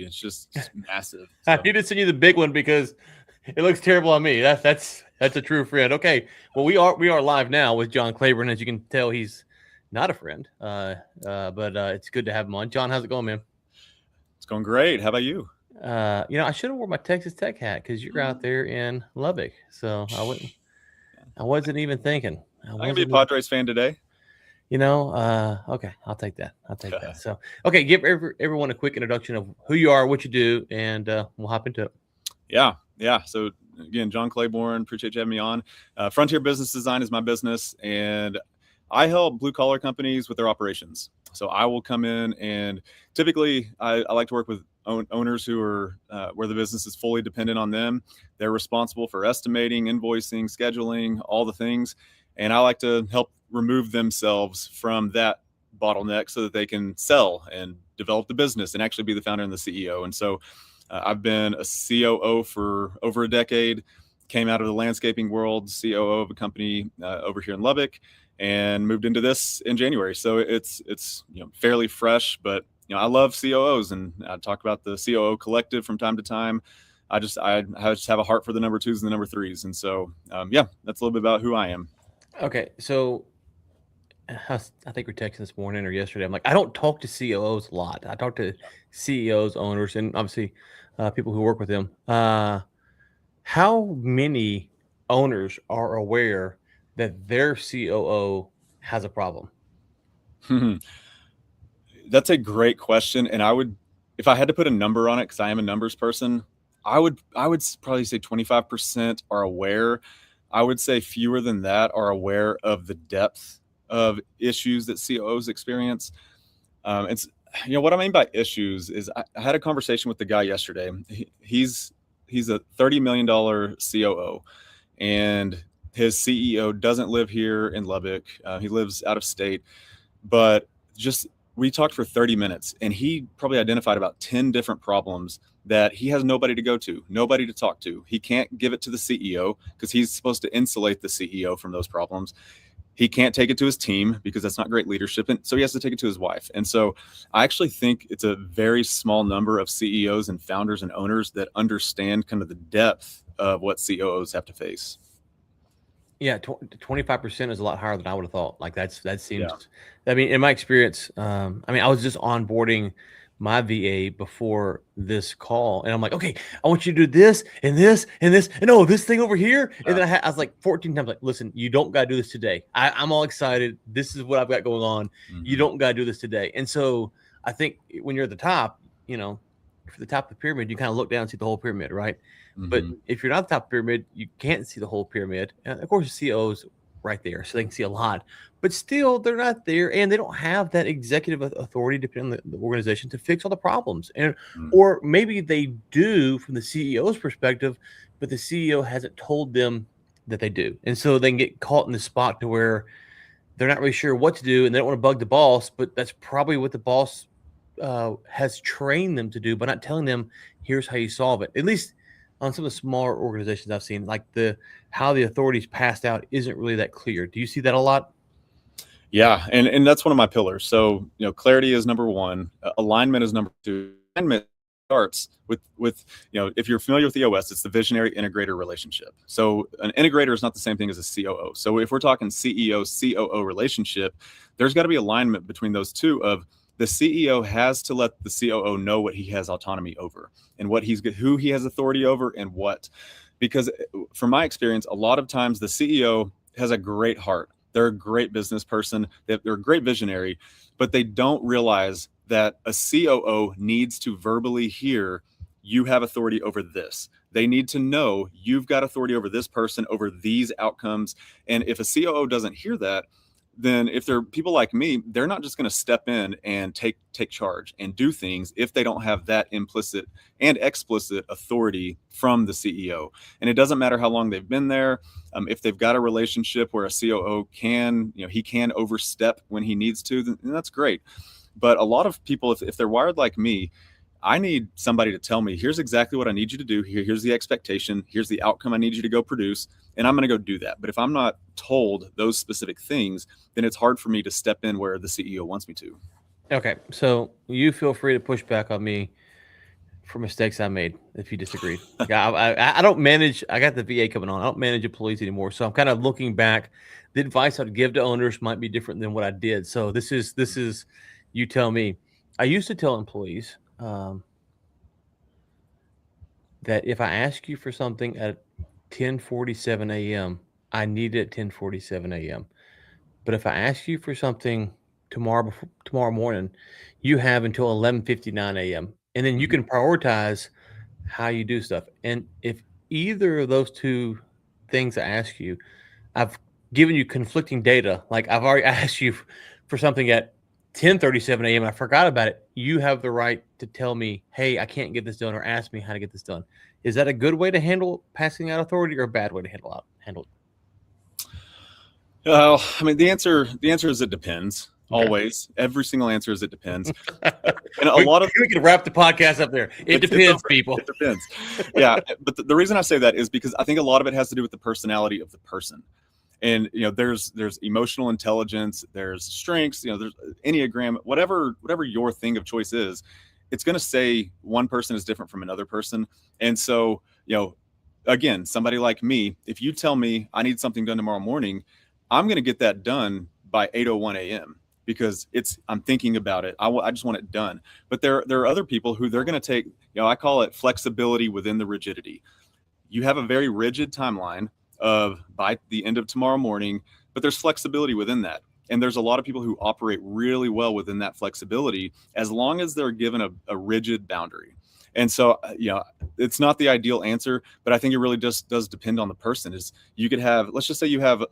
It's just massive. I So. need to send you the big one because it looks terrible on me. That's a true friend. Okay, well we are live now with John Claborn. As you can tell, he's not a friend, but it's good to have him on. John, how's it going, man? It's going great. How about you? I should have worn my Texas Tech hat because you're out there in Lubbock, so I wouldn't. I wasn't even thinking. I I can be a wasn't even. Padres fan today. Okay, I'll take that. I'll take that. So, okay, give everyone a quick introduction of who you are, what you do, and we'll hop into it. Yeah. So again, John Claborn, appreciate you having me on. Frontier Business Design is my business, and I help blue collar companies with their operations. So I will come in, and typically I like to work with owners who are where the business is fully dependent on them. They're responsible for estimating, invoicing, scheduling, all the things, and I like to help remove themselves from that bottleneck so that they can sell and develop the business and actually be the founder and the CEO. And so I've been a COO for over a decade, came out of the landscaping world, COO of a company over here in Lubbock, and moved into this in January. So it's fairly fresh, but I love COOs, and I talk about the COO collective from time to time. I just have a heart for the number twos and the number threes. And so, that's a little bit about who I am. Okay, so I think we're texting this morning or yesterday. I'm like, I don't talk to COOs a lot. I talk to CEOs, owners, and obviously people who work with them. How many owners are aware that their COO has a problem? That's a great question. And if I had to put a number on it, because I am a numbers person, I would probably say 25% are aware. I would say fewer than that are aware of the depth of issues that COOs experience. It's what I mean by issues is I had a conversation with the guy yesterday. He's a $30 million COO, and his CEO doesn't live here in Lubbock. He lives out of state, but we talked for 30 minutes, and he probably identified about 10 different problems that he has nobody to go to, nobody to talk to. He can't give it to the CEO because he's supposed to insulate the CEO from those problems. He can't take it to his team because that's not great leadership. And so he has to take it to his wife. And so I actually think it's a very small number of CEOs and founders and owners that understand kind of the depth of what COOs have to face. Yeah, 25% is a lot higher than I would have thought. Like that seems. Yeah. I mean, in my experience, I was just onboarding my VA before this call, and I'm like, okay, I want you to do this and this and this, and this thing over here. And then I was like 14 times like, listen, you don't got to do this today. I'm all excited. This is what I've got going on. Mm-hmm. You don't got to do this today. And so I think when you're at the top, for the top of the pyramid, you kind of look down and see the whole pyramid, right? Mm-hmm. But if you're not at the top of the pyramid, you can't see the whole pyramid. And of course, the CEO's right there, so they can see a lot. But still, they're not there, and they don't have that executive authority, depending on the organization, to fix all the problems. Or maybe they do from the CEO's perspective, but the CEO hasn't told them that they do. And so they can get caught in the spot to where they're not really sure what to do, and they don't want to bug the boss, but that's probably what the boss has trained them to do by not telling them, here's how you solve it. At least on some of the smaller organizations I've seen, like how the authorities passed out isn't really that clear. Do you see that a lot? Yeah, and that's one of my pillars. So clarity is number one. Alignment is number two. Alignment starts with if you're familiar with EOS, it's the visionary integrator relationship. So an integrator is not the same thing as a COO. So if we're talking CEO COO relationship, there's got to be alignment between those two. Of the CEO has to let the COO know what he has autonomy over and who he has authority over and what. Because from my experience, a lot of times the CEO has a great heart. They're a great business person. They're a great visionary, but they don't realize that a COO needs to verbally hear, you have authority over this. They need to know you've got authority over this person, over these outcomes. And if a COO doesn't hear that, then if they're people like me, they're not just going to step in and take charge and do things if they don't have that implicit and explicit authority from the CEO. And it doesn't matter how long they've been there. If they've got a relationship where a COO can, he can overstep when he needs to, then that's great. But a lot of people, if they're wired like me, I need somebody to tell me, here's exactly what I need you to do. Here's the expectation. Here's the outcome I need you to go produce. And I'm going to go do that. But if I'm not told those specific things, then it's hard for me to step in where the CEO wants me to. Okay. So you feel free to push back on me for mistakes I made, if you disagreed. Like, I don't manage. I got the VA coming on. I don't manage employees anymore. So I'm kind of looking back. The advice I'd give to owners might be different than what I did. So this is you tell me. I used to tell employees that if I ask you for something at 10:47 a.m., I need it at 10:47 a.m. But if I ask you for something tomorrow morning, you have until 11:59 a.m. And then you Mhm. can prioritize how you do stuff. And if either of those two things I ask you, I've given you conflicting data, like I've already asked you for something at 10:37 a.m. and I forgot about it, you have the right to tell me, hey, I can't get this done, or ask me how to get this done. Is that a good way to handle passing out authority, or a bad way to handle it? I mean, the answer is it depends. Okay. Always, every single answer is it depends. And a we, lot of we can wrap the podcast up there. It it's depends, over. people. It depends. Yeah, but the reason I say that is because I think a lot of it has to do with the personality of the person. And there's emotional intelligence, there's strengths, there's Enneagram, whatever your thing of choice is. It's going to say one person is different from another person. And so, again, somebody like me, if you tell me I need something done tomorrow morning, I'm going to get that done by 8:01 a.m. because I'm thinking about it. I just want it done. But there are other people who they're going to take, I call it flexibility within the rigidity. You have a very rigid timeline of by the end of tomorrow morning, but there's flexibility within that. And there's a lot of people who operate really well within that flexibility as long as they're given a rigid boundary. And so, it's not the ideal answer, but I think it really just does depend on the person. Is you could have, let's just say you have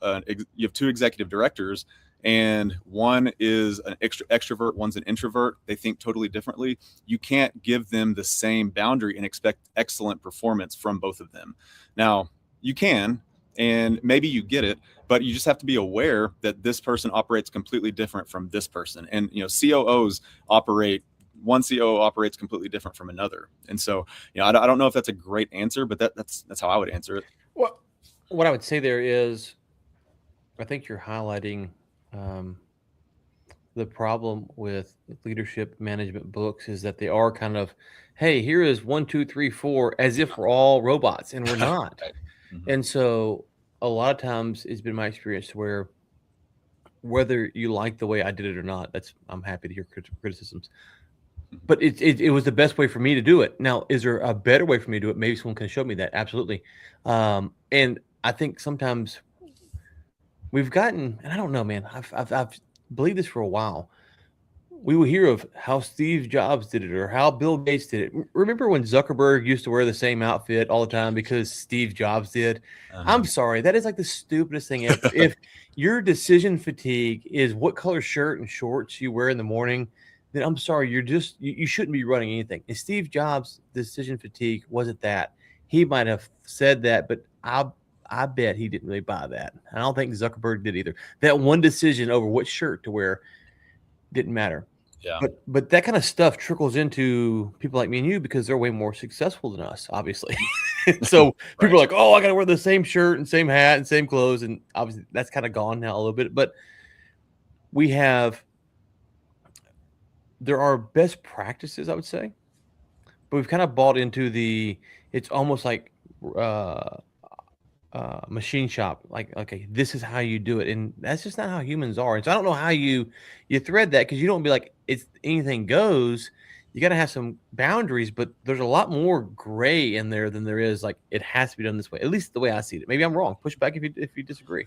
two executive directors, and one is an extrovert, one's an introvert. They think totally differently. You can't give them the same boundary and expect excellent performance from both of them. Now, you can, and maybe you get it, but you just have to be aware that this person operates completely different from this person. And COOs operate, one COO operates completely different from another. And so, I don't know if that's a great answer, but that's how I would answer it. Well, what I would say there is, I think you're highlighting the problem with leadership management books is that they are kind of, hey, here is 1, 2, 3, 4, as if we're all robots, and we're not. Right. Mm-hmm. And so a lot of times it's been my experience where, whether you like the way I did it or not, I'm happy to hear criticisms. But it was the best way for me to do it. Now, is there a better way for me to do it? Maybe someone can show me that. Absolutely. And I think sometimes we've gotten, and I don't know, man, I've believed this for a while. We will hear of how Steve Jobs did it or how Bill Gates did it. Remember when Zuckerberg used to wear the same outfit all the time because Steve Jobs did? I'm sorry. That is like the stupidest thing ever. If your decision fatigue is what color shirt and shorts you wear in the morning, then I'm sorry. You shouldn't be running anything. And Steve Jobs' decision fatigue wasn't that. He might have said that, but I bet he didn't really buy that. I don't think Zuckerberg did either. That one decision over what shirt to wear didn't matter. Yeah. But that kind of stuff trickles into people like me and you because they're way more successful than us, obviously. So people are like, oh, I got to wear the same shirt and same hat and same clothes. And obviously that's kind of gone now a little bit. But there are best practices, I would say. But we've kind of bought into it's almost like machine shop, like, okay, this is how you do it, and that's just not how humans are. And so I don't know how you thread that, because you don't be like it's anything goes. You got to have some boundaries, but there's a lot more gray in there than there is like it has to be done this way, at least the way I see it. Maybe I'm wrong. Push back if you disagree.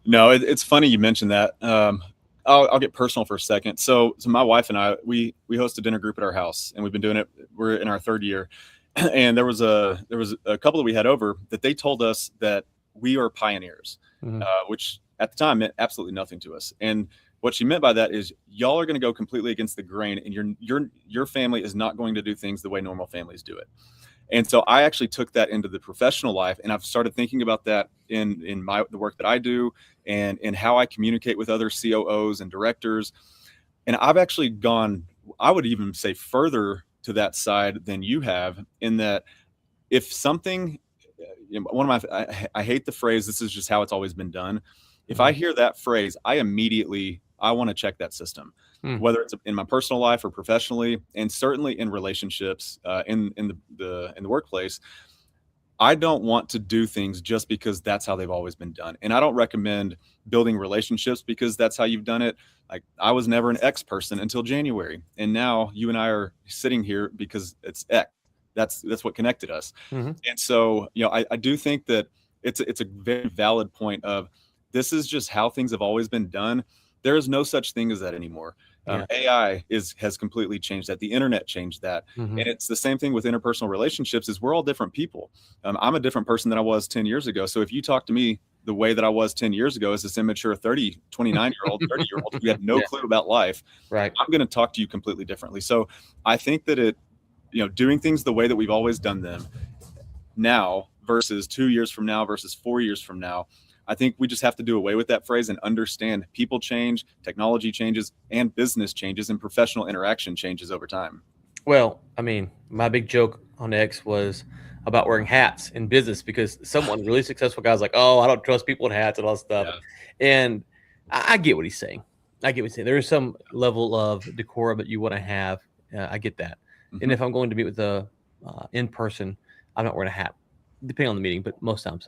No, it's funny you mentioned that. I'll get personal for a second. So my wife and I, we host a dinner group at our house, and we've been doing it. We're in our third year. And there was a couple that we had over that they told us that we are pioneers, which at the time meant absolutely nothing to us. And what she meant by that is y'all are going to go completely against the grain, and your family is not going to do things the way normal families do it. And so I actually took that into the professional life, and I've started thinking about that in the work that I do, and in how I communicate with other COOs and directors. And I've actually gone, I would even say, further to that side than you have, in that if something, I hate the phrase, this is just how it's always been done. If I hear that phrase, I immediately I want to check that system, Hmm. whether it's in my personal life or professionally, and certainly in relationships, in the workplace. I don't want to do things just because that's how they've always been done. And I don't recommend building relationships because that's how you've done it. Like, I was never an X person until January. And now you and I are sitting here because it's X. That's what connected us. Mm-hmm. And so, I do think that it's a very valid point of, this is just how things have always been done. There is no such thing as that anymore. Yeah. AI has completely changed that. The internet changed that. Mm-hmm. And it's the same thing with interpersonal relationships. Is we're all different people. I'm a different person than I was 10 years ago. So if you talk to me the way that I was 10 years ago as this immature 29-year-old, 30-year-old who had no Yeah. clue about life, Right. I'm going to talk to you completely differently. So I think that doing things the way that we've always done them now versus 2 years from now versus 4 years from now, I think we just have to do away with that phrase and understand people change, technology changes, and business changes, and professional interaction changes over time. Well, I mean, my big joke on X was about wearing hats in business, because someone really successful guy's like, "Oh, I don't trust people in hats and all that stuff." Yeah. And I get what he's saying. I get what he's saying. There is some level of decorum that you want to have. I get that. Mm-hmm. And if I'm going to meet with a in person, I'm not wearing a hat, depending on the meeting, but most times.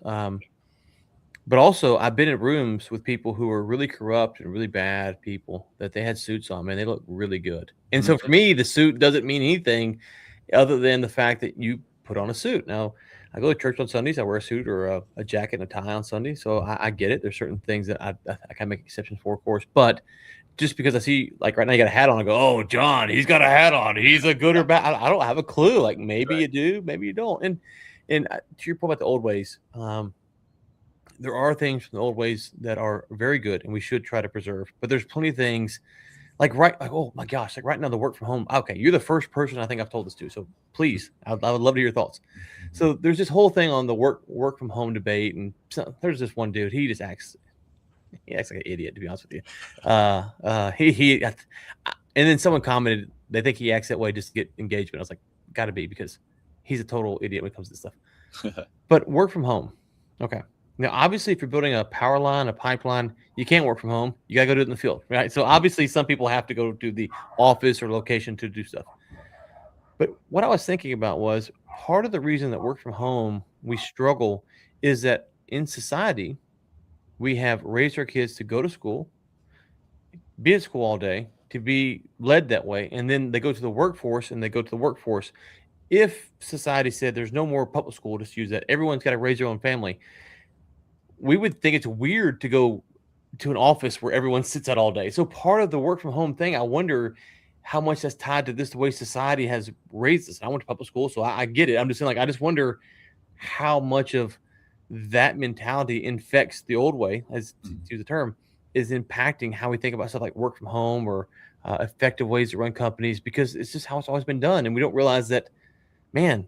But also, I've been in rooms with people who are really corrupt and really bad people that they had suits on, man. They look really good. And so for me, the suit doesn't mean anything other than the fact that you put on a suit. Now, I go to church on Sundays. I wear a suit or a jacket and a tie on Sunday. So I get it. There's certain things that I can make exceptions for, of course. But just because I see, like right now, you got a hat on, I go, "Oh, John, he's got a hat on. He's a good or bad." I don't have a clue. Like, maybe you do, maybe you don't. And to your point about the old ways, there are things from the old ways that are very good and we should try to preserve. But there's plenty of things like oh my gosh, like right now, the work from home. Okay, you're the first person I think I've told this to. So please, I would love to hear your thoughts. So there's this whole thing on the work from home debate, and so there's this one dude. He acts like an idiot, to be honest with you. And then someone commented they think he acts that way just to get engagement. I was like, got to be, because he's a total idiot when it comes to this stuff. But work from home, okay. Now, obviously, if you're building a power line, a pipeline, you can't work from home. You got to go do it in the field, right? So obviously, some people have to go to the office or location to do stuff. But what I was thinking about was, part of the reason that work from home we struggle is that in society, we have raised our kids to go to school, be at school all day, to be led that way, and then they go to the workforce, If society said there's no more public school, just use that, everyone's got to raise their own family, we would think it's weird to go to an office where everyone sits out all day. So part of the work from home thing, I wonder how much that's tied to this, the way society has raised us. I went to public school, so I get it. I'm just saying, like, I just wonder how much of that mentality infects the old way, as to use the term, is impacting how we think about stuff like work from home or effective ways to run companies, because it's just how it's always been done. And we don't realize that, man,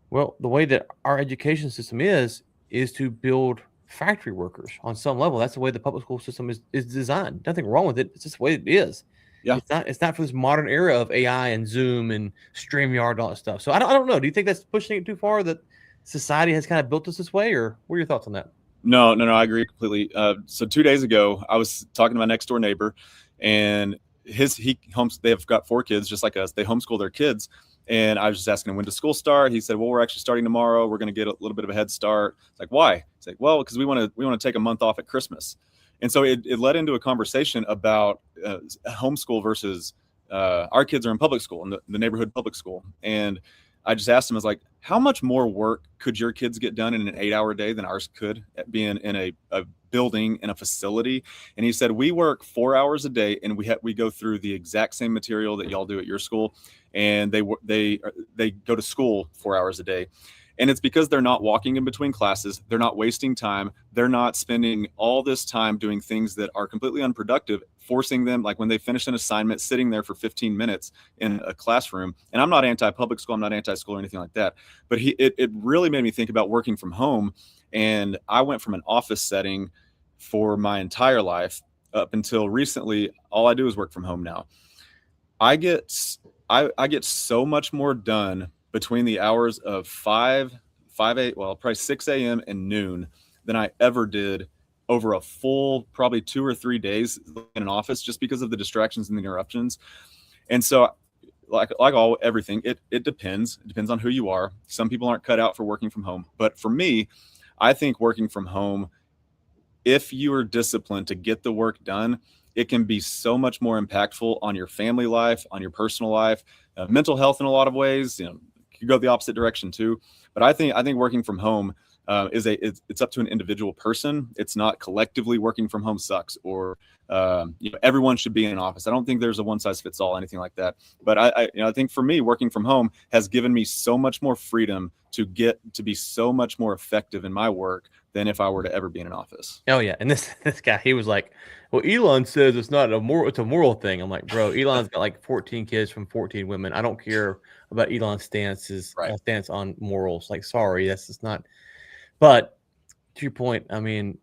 well, the way that our education system is to build factory workers on some level. That's the way the public school system is designed. Nothing wrong with it. It's just the way it is. Yeah. It's not for this modern era of AI and Zoom and StreamYard and all that stuff. So I don't know. Do you think that's pushing it too far, that society has kind of built us this way, or what are your thoughts on that? No, I agree completely. So 2 days ago, I was talking to my next door neighbor, and they've got 4 kids just like us. They homeschool their kids. And I was just asking him, when does school start? He said, well, we're actually starting tomorrow. We're going to get a little bit of a head start. It's like, why? It's like, well, because we want to take a month off at Christmas. And so it led into a conversation about homeschool versus our kids are in public school, in the neighborhood public school. And I just asked him, I was like, how much more work could your kids get done in an 8-hour day than ours could, at being in a building, in a facility? And he said, we work 4 hours a day, and we go through the exact same material that y'all do at your school. And they go to school 4 hours a day. And it's because they're not walking in between classes. They're not wasting time. They're not spending all this time doing things that are completely unproductive, forcing them, like when they finish an assignment, sitting there for 15 minutes in a classroom. And I'm not anti-public school. I'm not anti-school or anything like that. But it really made me think about working from home. And I went from an office setting for my entire life up until recently. All I do is work from home now. I get so much more done between the hours of 5, 8, well, probably 6 a.m. and noon than I ever did over a full probably 2 or 3 days in an office just because of the distractions and the interruptions. And so like everything, it depends. It depends on who you are. Some people aren't cut out for working from home. But for me, I think working from home, if you are disciplined to get the work done, it can be so much more impactful on your family life, on your personal life, mental health in a lot of ways. You could go the opposite direction too. But I think working from home it's up to an individual person. It's not collectively working from home sucks, or everyone should be in an office. I don't think there's a one size fits all, anything like that. But I think for me, working from home has given me so much more freedom to get to be so much more effective in my work than if I were to ever be in an office. Oh yeah, and this guy, he was like, "Well, Elon says it's not a moral; it's a moral thing." I'm like, "Bro, Elon's got like 14 kids from 14 women. I don't care about Elon's stance on morals. Like, sorry, that's just not." But to your point, I mean,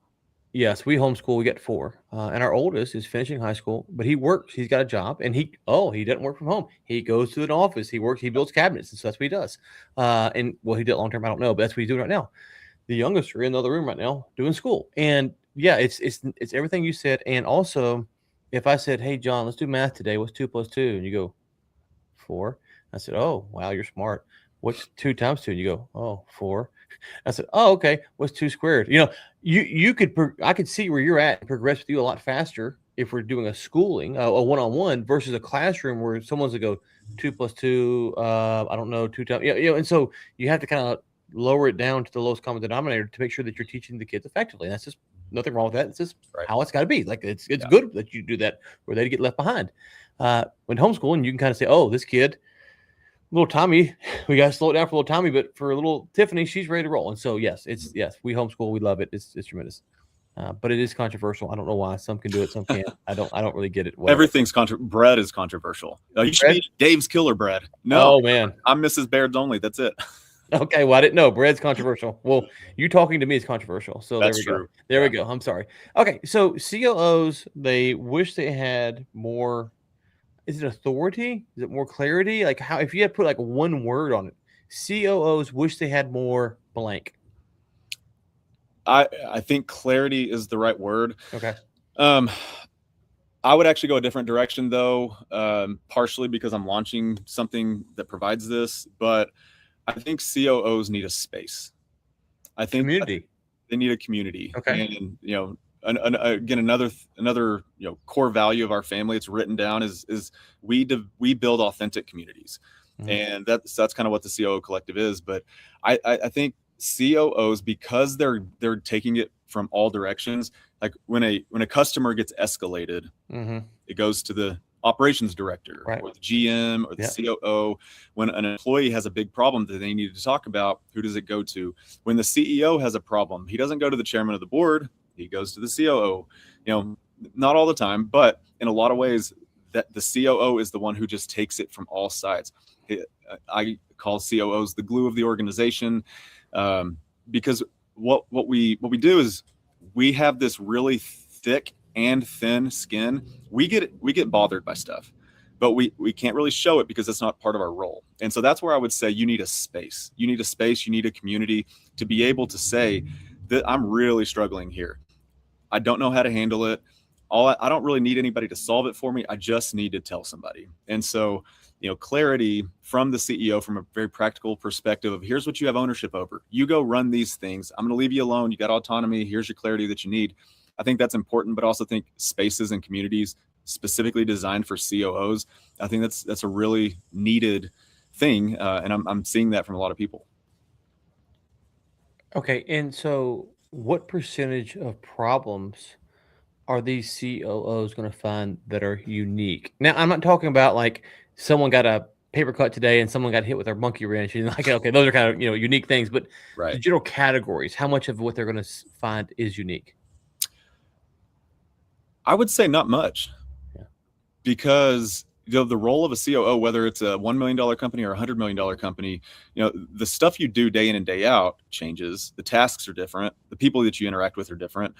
yes, we homeschool. We got 4, and our oldest is finishing high school, but he works. He's got a job, and he doesn't work from home. He goes to an office. He works. He builds cabinets, and so that's what he does. And well, he did it long term. I don't know, but that's what he's doing right now. The youngest are in the other room right now doing school, and yeah, it's everything you said. And also, if I said, "Hey, John, let's do math today. What's 2 plus 2?" and you go 4, I said, "Oh, wow, you're smart. What's 2 times 2?" and you go, "Oh, 4." I said, "Oh, okay. What's 2 squared?" You could I could see where you're at and progress with you a lot faster if we're doing a schooling, a one-on-one versus a classroom where someone's to go 2 plus 2. I don't know, 2 times. And so you have to kind of lower it down to the lowest common denominator to make sure that you're teaching the kids effectively. And that's just nothing wrong with that. It's just how it's got to be. Like it's good that you do that, or they get left behind. When homeschooling, you can kind of say, "Oh, this kid, little Tommy, we got to slow it down for little Tommy, but for little Tiffany, she's ready to roll." And so, yes, we homeschool, we love it. It's tremendous, but it is controversial. I don't know why some can do it, some can't. I don't really get it. Whatever. Everything's bread is controversial. You should eat Dave's Killer Bread. No, oh man, I'm Mrs. Baird's only. That's it. Okay, well, I didn't know bread's controversial. Well, you talking to me is controversial. So That's there we true. go. There we go. I'm sorry. Okay, so COOs, they wish they had more. Is it authority? Is it more clarity? Like how, if you had put like one word on it, COOs wish they had more blank. I think clarity is the right word. Okay. I would actually go a different direction though, partially because I'm launching something that provides this, but I think COOs need a space. I think community. They need a community. Okay. And again, another core value of our family, it's written down, is we build authentic communities. Mm-hmm. And that's kind of what the COO collective is. But I think COOs, because they're taking it from all directions, like when a customer gets escalated, mm-hmm. it goes to the operations director, right, or the GM or the COO. When an employee has a big problem that they need to talk about, who does it go to? When the CEO has a problem, he doesn't go to the chairman of the board, he goes to the COO. Not all the time, but in a lot of ways, that the COO is the one who just takes it from all sides. I call COOs the glue of the organization, because what we do is we have this really thick and thin skin. We get bothered by stuff, but we can't really show it because that's not part of our role. And so that's where I would say you need a space. You need a community to be able to say that I'm really struggling here. I don't know how to handle it. I don't really need anybody to solve it for me. I just need to tell somebody. And so, clarity from the CEO, from a very practical perspective of here's what you have ownership over. You go run these things. I'm going to leave you alone. You got autonomy. Here's your clarity that you need. I think that's important, but also think spaces and communities specifically designed for COOs. I think that's a really needed thing, and I'm seeing that from a lot of people. Okay, and so what percentage of problems are these COOs going to find that are unique? Now, I'm not talking about like someone got a paper cut today and someone got hit with their monkey wrench. And like, okay, those are kind of unique things, but the general categories, how much of what they're going to find is unique? I would say not much, because the role of a COO, whether it's a $1 million company or a $100 million company, the stuff you do day in and day out changes. The tasks are different. The people that you interact with are different,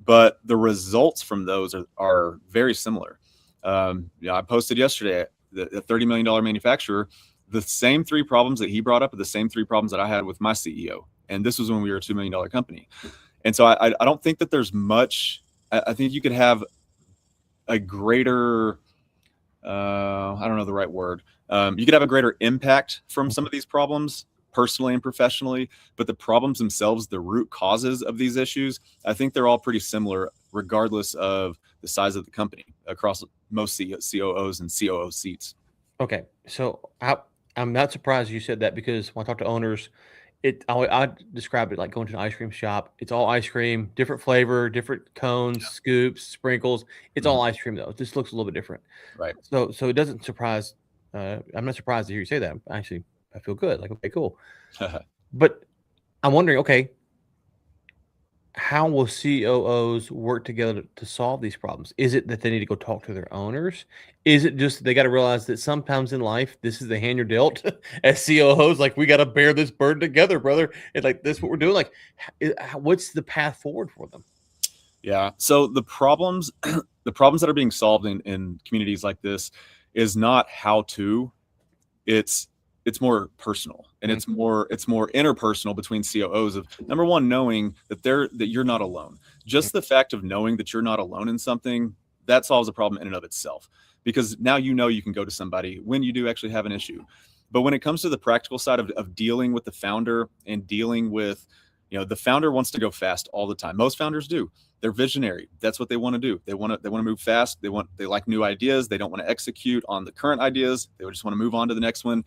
but the results from those are very similar. I posted yesterday, the $30 million manufacturer, the same 3 problems that he brought up are the same 3 problems that I had with my CEO. And this was when we were a $2 million company. And so I don't think that there's much. I think you could have a greater, I don't know the right word. You could have a greater impact from some of these problems personally and professionally, but the problems themselves, the root causes of these issues, I think they're all pretty similar, regardless of the size of the company across most COOs and COO seats. Okay, so I'm not surprised you said that, because when I talk to owners, I describe it like going to an ice cream shop. It's all ice cream, different flavor, different cones, scoops, sprinkles. It's all ice cream though. It just looks a little bit different. Right. So it doesn't surprise. I'm not surprised to hear you say that. Actually, I feel good. Like, okay, cool. But I'm wondering, okay, how will COOs work together to solve these problems? Is it that they need to go talk to their owners? Is it just they got to realize that sometimes in life, this is the hand you're dealt as COOs? Like, we got to bear this burden together, brother. And like, this is what we're doing. Like, what's the path forward for them? Yeah. So the problems, the problems that are being solved in communities like this is not how to, it's more personal, and it's more interpersonal between COOs, of number one, knowing that you're not alone. Just the fact of knowing that you're not alone in something, that solves a problem in and of itself, because now you can go to somebody when you do actually have an issue. But when it comes to the practical side of dealing with the founder and dealing with, the founder wants to go fast all the time. Most founders do. They're visionary. That's what they want to do. They want to move fast. They like new ideas. They don't want to execute on the current ideas. They just want to move on to the next one.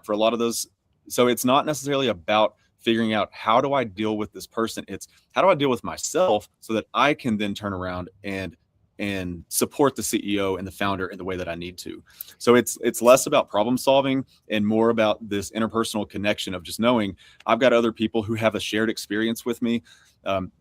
For a lot of those. So it's not necessarily about figuring out, how do I deal with this person? It's, how do I deal with myself so that I can then turn around and support the CEO and the founder in the way that I need to. So it's less about problem solving and more about this interpersonal connection of just knowing I've got other people who have a shared experience with me.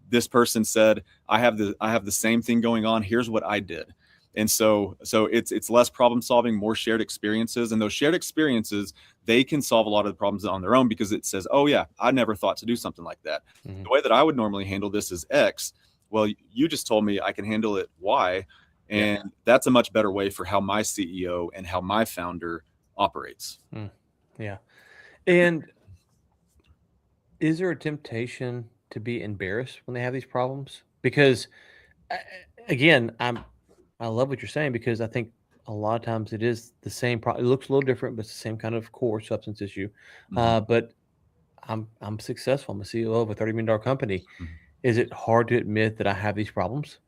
This person said, I have the same thing going on. Here's what I did. And so it's less problem solving, more shared experiences. And those shared experiences, they can solve a lot of the problems on their own, because it says, oh yeah, I never thought to do something like that. The way that I would normally handle this is X. Well, you just told me I can handle it Y. And that's a much better way for how my CEO and how my founder operates. Yeah. And is there a temptation to be embarrassed when they have these problems? Because again, I love what you're saying, because I think a lot of times it is the same problem. It looks a little different, but it's the same kind of core substance issue. But I'm successful. I'm a CEO of a $30 million company. Is it hard to admit that I have these problems?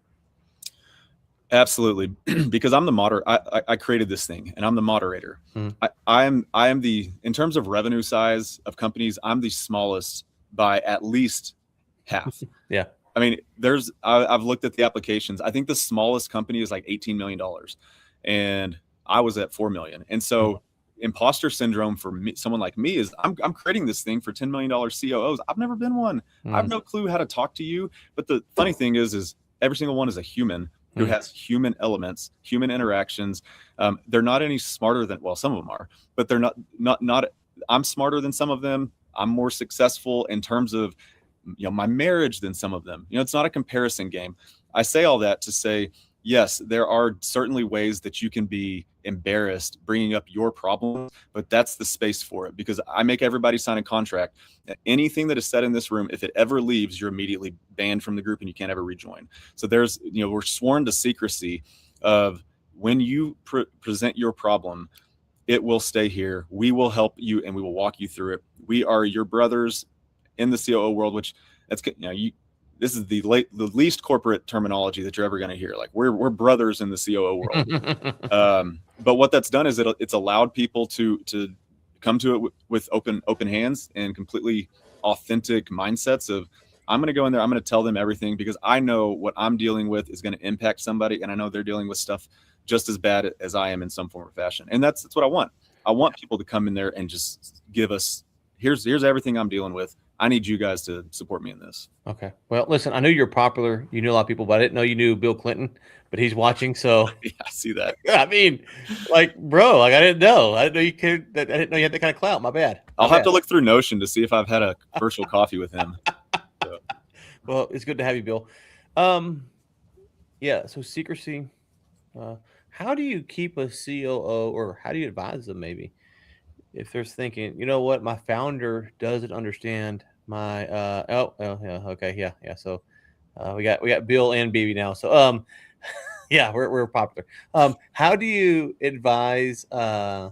Absolutely, because I'm the moderator. I created this thing, and I'm the moderator. I am the, in terms of revenue size of companies, I'm the smallest by at least half. Yeah. I mean, I've looked at the applications. I think the smallest company is like $18 million, and I was at 4 million. And so imposter syndrome for me, someone like me, is I'm creating this thing for $10 million COOs. I've never been one. I have no clue how to talk to you. But the funny thing is every single one is a human who has human elements, human interactions. They're not any smarter than, well, some of them are, but they're not, I'm smarter than some of them. I'm more successful in terms of, my marriage than some of them. It's not a comparison game. I say all that to say, yes, there are certainly ways that you can be embarrassed bringing up your problems, but that's the space for it, because I make everybody sign a contract. Anything that is said in this room, if it ever leaves, you're immediately banned from the group and you can't ever rejoin. So there's, we're sworn to secrecy of, when you present your problem, it will stay here. We will help you and we will walk you through it. We are your brothers in the COO world, which that's, this is the least corporate terminology that you're ever going to hear. Like, we're brothers in the COO world. But what that's done is it's allowed people to come to it with open hands and completely authentic mindsets of, I'm going to go in there, I'm going to tell them everything, because I know what I'm dealing with is going to impact somebody, and I know they're dealing with stuff just as bad as I am in some form or fashion. And that's what I want. I want people to come in there and just give us, here's everything I'm dealing with. I need you guys to support me in this. Okay. Well, listen, I knew you're popular. You knew a lot of people, but I didn't know you knew Bill Clinton, but he's watching. So yeah, I see that. I mean, like, bro, like, I didn't know. I didn't know you could. I didn't know you had that kind of clout. My bad. I'll have to look through Notion to see if I've had a virtual coffee with him. So. Well, it's good to have you, Bill. Yeah. So secrecy. How do you keep a COO, or how do you advise them, maybe, if there's thinking, you know what, my founder doesn't understand my yeah, okay, yeah. So We got Bill and BB now. So yeah, we're popular. How do you advise a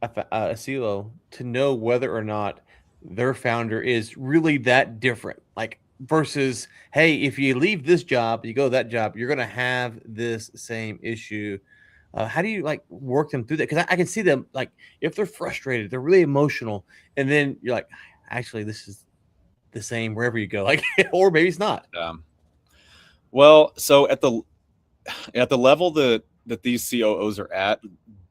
COO to know whether or not their founder is really that different? Like versus, hey, if you leave this job, you go to that job, you're gonna have this same issue. How do you like work them through that? Because I can see them like if they're frustrated, they're really emotional, and then you're like, actually, this is the same wherever you go, like, or maybe it's not. Well, so at the level that these COOs are at,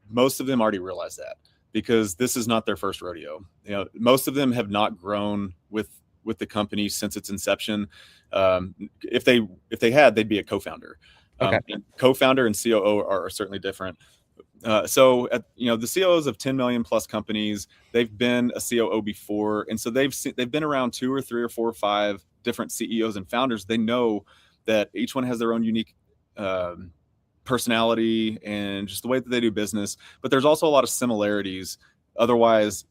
most of them already realize that, because this is not their first rodeo. You know, most of them have not grown with the company since its inception. If they had, they'd be a co-founder. Okay. Co-founder and COO are certainly different. So the COOs of 10 million plus companies, they've been a COO before, and so they've been around 2 or 3 or 4 or 5 different CEOs and founders. They know that each one has their own unique personality and just the way that they do business, but there's also a lot of similarities. Otherwise,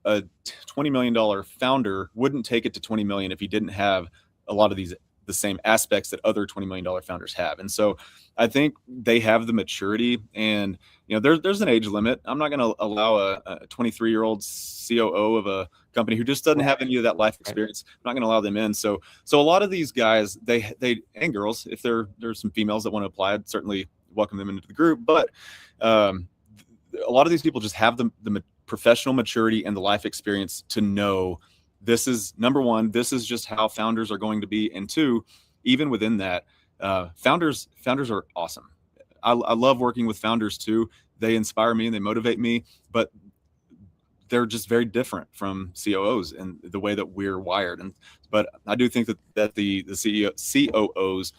a $20 million founder wouldn't take it to 20 million if he didn't have a lot of the same aspects that other $20 million founders have. And so I think they have the maturity, and there's an age limit. I'm not going to allow a 23-year-old COO of a company who just doesn't have any of that life experience. I'm not going to allow them in. So a lot of these guys, they and girls, if there's some females that want to apply, I'd certainly welcome them into the group. But a lot of these people just have the professional maturity and the life experience to know this is, number one, this is just how founders are going to be. And two, even within that, founders are awesome. I love working with founders too. They inspire me and they motivate me, but they're just very different from COOs and the way that we're wired. But I do think that the COOs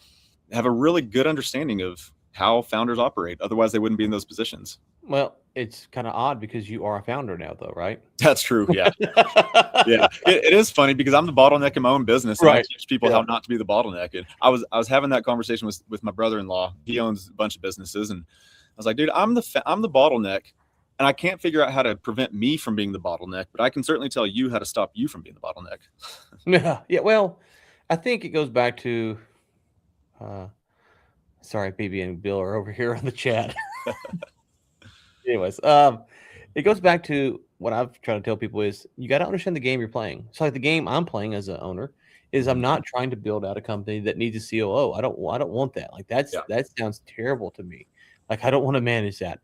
have a really good understanding of how founders operate. Otherwise, they wouldn't be in those positions. Well, it's kind of odd because you are a founder now, though, right? That's true. Yeah. Yeah. It is funny because I'm the bottleneck in my own business, and I teach people how not to be the bottleneck. And I was having that conversation with my brother-in-law. He owns a bunch of businesses, and I was like, dude, I'm the bottleneck, and I can't figure out how to prevent me from being the bottleneck, but I can certainly tell you how to stop you from being the bottleneck. Yeah. Well, I think it goes back to, sorry, BB and Bill are over here on the chat. Anyways, it goes back to what I've tried to tell people is you got to understand the game you're playing. So like the game I'm playing as an owner is I'm not trying to build out a company that needs a COO. I don't want that. Like that sounds terrible to me. Like I don't want to manage that.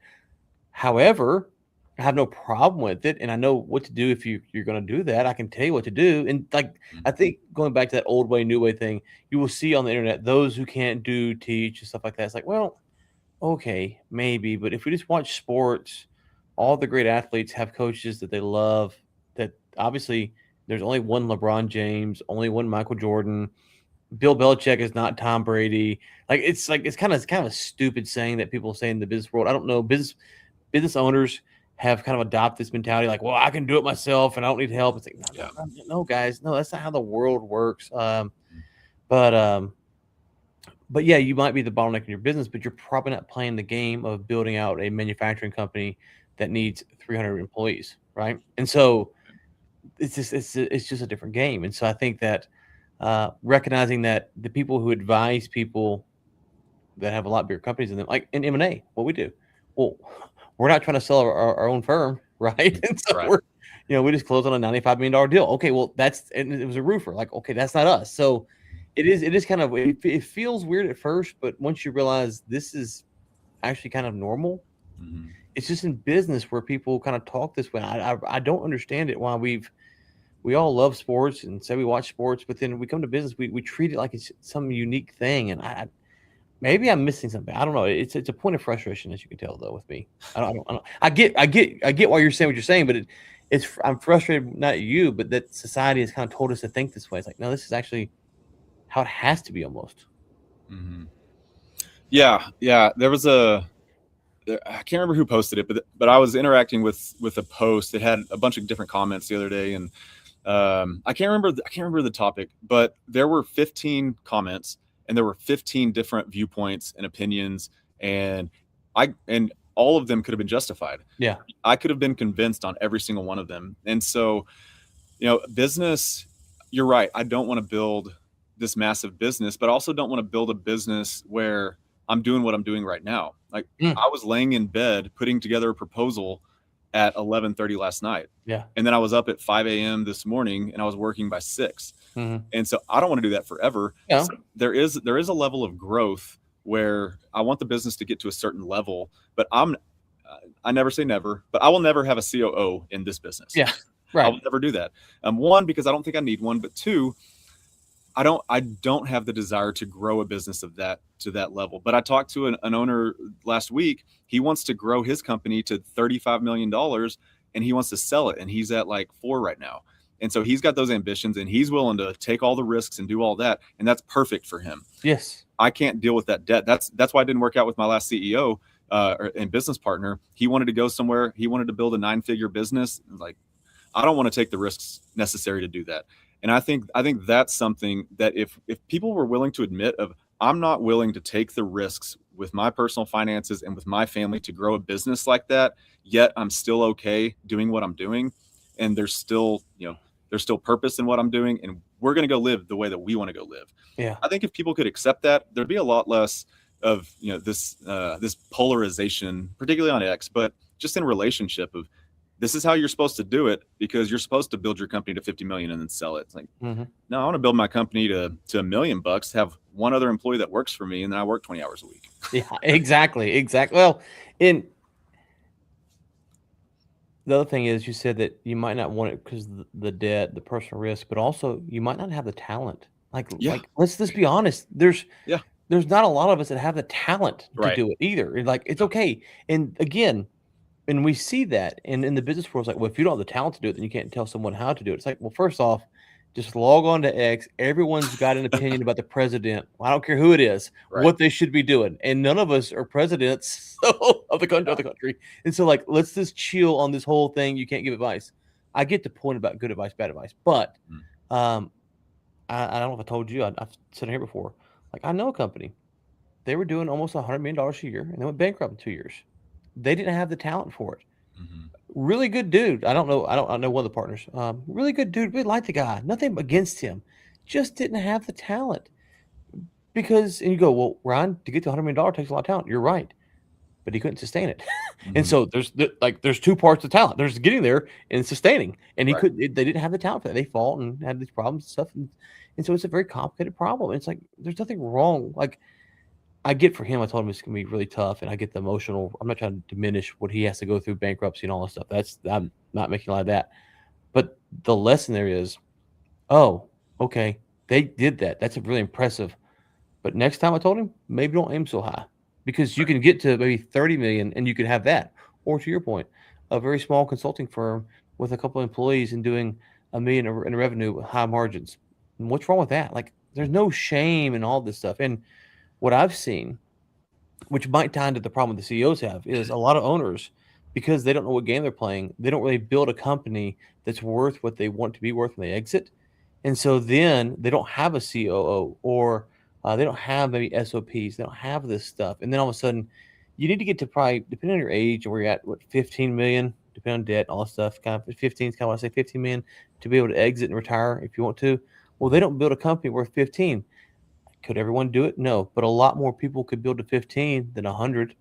However, I have no problem with it, and I know what to do if you're going to do that. I can tell you what to do. And like I think going back to that old way, new way thing, you will see on the internet those who can't teach and stuff like that. It's like, well, okay, maybe, but if we just watch sports, all the great athletes have coaches that they love. That obviously there's only one LeBron James, only one Michael Jordan. Bill Belichick is not Tom Brady. It's kind of a stupid saying that people say in the business world. I don't know. Business owners have kind of adopted this mentality, like, well, I can do it myself and I don't need help. It's like, no, guys, no, that's not how the world works. But yeah, you might be the bottleneck in your business, but you're probably not playing the game of building out a manufacturing company that needs 300 employees, right? And so it's just a different game. And so I think that recognizing that the people who advise people that have a lot bigger companies in them, like in M&A, what we do, well, we're not trying to sell our own firm, right? And so we just closed on a $95 million deal. Okay, well, and it was a roofer. Like, okay, that's not us. So it is kind of, it feels weird at first, but once you realize this is actually kind of normal, it's just in business where people kind of talk this way. I don't understand it. Why we all love sports and say we watch sports, but then we come to business, we treat it like it's some unique thing. And maybe I'm missing something. I don't know. It's a point of frustration, as you can tell, though, with me. I get why you're saying what you're saying, but I'm frustrated, not you, but that society has kind of told us to think this way. It's like, no, this is actually how it has to be almost. Yeah. There was I can't remember who posted it, but I was interacting with a post that had a bunch of different comments the other day, and I can't remember the topic, but there were 15 comments, and there were 15 different viewpoints and opinions, and all of them could have been justified. Yeah, I could have been convinced on every single one of them. And so, business, you're right. I don't want to build this massive business, but I also don't want to build a business where I'm doing what I'm doing right now. Like I was laying in bed putting together a proposal at 11:30 last night. Yeah. And then I was up at 5 a.m. this morning and I was working by 6. And so I don't want to do that forever. Yeah. So there is a level of growth where I want the business to get to a certain level, but I never say never, but I will never have a COO in this business. Yeah. Right. I will never do that. One, because I don't think I need one, but two, I don't have the desire to grow a business of that to that level. But I talked to an owner last week. He wants to grow his company to $35 million and he wants to sell it. And he's at like 4 right now. And so he's got those ambitions and he's willing to take all the risks and do all that. And that's perfect for him. Yes. I can't deal with that debt. That's why I didn't work out with my last CEO and business partner. He wanted to go somewhere. He wanted to build a 9-figure business. Like, I don't want to take the risks necessary to do that. And I think that's something that if people were willing to admit of, I'm not willing to take the risks with my personal finances and with my family to grow a business like that, yet I'm still okay doing what I'm doing. And there's still purpose in what I'm doing. And we're going to go live the way that we want to go live. Yeah. I think if people could accept that, there'd be a lot less of, this polarization, particularly on X, but just in relationship of, this is how you're supposed to do it because you're supposed to build your company to 50 million and then sell it. It's like, no, I want to build my company to $1 million, have one other employee that works for me, and then I work 20 hours a week. Yeah, exactly. Well, the other thing is you said that you might not want it because the debt, the personal risk, but also you might not have the talent. Like let's just be honest. There's not a lot of us that have the talent to do it either. Like it's okay. And again, and we see that in the business world, it's like, well, if you don't have the talent to do it, then you can't tell someone how to do it. It's like, well, first off, just log on to X. Everyone's got an opinion about the president. I don't care who it is, what they should be doing. And none of us are presidents of the country. And so, like, let's just chill on this whole thing. You can't give advice. I get the point about good advice, bad advice. But I don't know if I told you, I've said it here before. Like, I know a company. They were doing almost $100 million a year, and they went bankrupt in 2 years. They didn't have the talent for it. Really good dude. I know one of the partners. Really good dude. We like the guy. Nothing against him. Just didn't have the talent. And you go, well, Ryan, to get to $100 million takes a lot of talent. You're right. But he couldn't sustain it. And so there's 2 parts of talent. There's getting there and sustaining. And they didn't have the talent for that. They fought and had these problems and stuff. And so it's a very complicated problem. It's like there's nothing wrong. Like, I get for him, I told him it's going to be really tough, and I get the emotional. I'm not trying to diminish what he has to go through, bankruptcy and all that stuff. I'm not making a lot of that. But the lesson there is, oh, okay, they did that. That's really impressive. But next time I told him, maybe don't aim so high because you can get to maybe 30 million and you could have that. Or to your point, a very small consulting firm with a couple of employees and doing $1 million in revenue with high margins. And what's wrong with that? Like, there's no shame in all this stuff. And what I've seen, which might tie into the problem the CEOs have, is a lot of owners, because they don't know what game they're playing, they don't really build a company that's worth what they want to be worth when they exit. And so then they don't have a COO or they don't have maybe SOPs. They don't have this stuff. And then all of a sudden, you need to get to probably, depending on your age and where you're at, 15 million, depending on debt, all that stuff, kind of 15 is kind of what I say, 15 million to be able to exit and retire if you want to. Well, they don't build a company worth 15. Could everyone do it? No, but a lot more people could build to 15 than 100,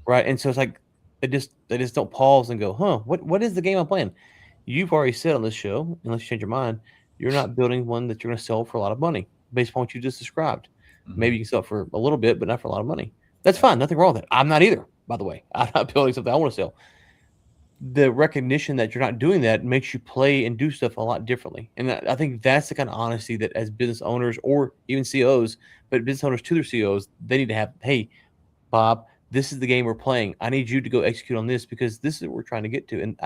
right? And so it's like they just don't pause and go, what is the game I'm playing? You've already said on this show, unless you change your mind, you're not building one that you're going to sell for a lot of money based upon what you just described. Maybe you can sell it for a little bit, but not for a lot of money. That's fine. Nothing wrong with that. I'm not either, by the way. I'm not building something I want to sell. The recognition that you're not doing that makes you play and do stuff a lot differently. And I think that's the kind of honesty that as business owners or even CEOs, but business owners to their CEOs, they need to have, hey, Bob, this is the game we're playing. I need you to go execute on this because this is what we're trying to get to. And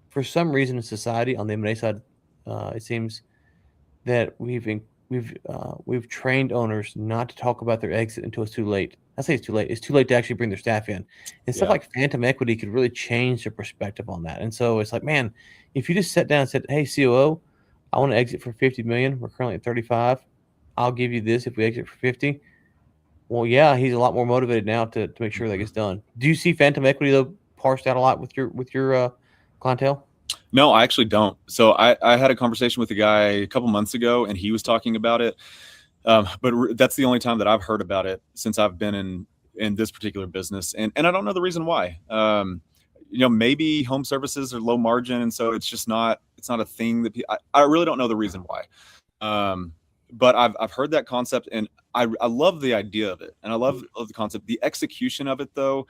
for some reason in society on the M&A side, it seems that we've trained owners not to talk about their exit until it's too late. I say it's too late. It's too late to actually bring their staff in. And stuff like phantom equity could really change their perspective on that. And so it's like, man, if you just sat down and said, hey, COO, I want to exit for 50 million. We're currently at 35. I'll give you this if we exit for 50. Well, yeah, he's a lot more motivated now to make sure that gets done. Do you see phantom equity though parsed out a lot with your clientele? No, I actually don't. So I had a conversation with a guy a couple months ago, and he was talking about it. But that's the only time that I've heard about it since I've been in this particular business, and I don't know the reason why. Maybe home services are low margin, and so it's not a thing that I really don't know the reason why. But I've heard that concept, and I love the idea of it, and I love the concept. The execution of it, though,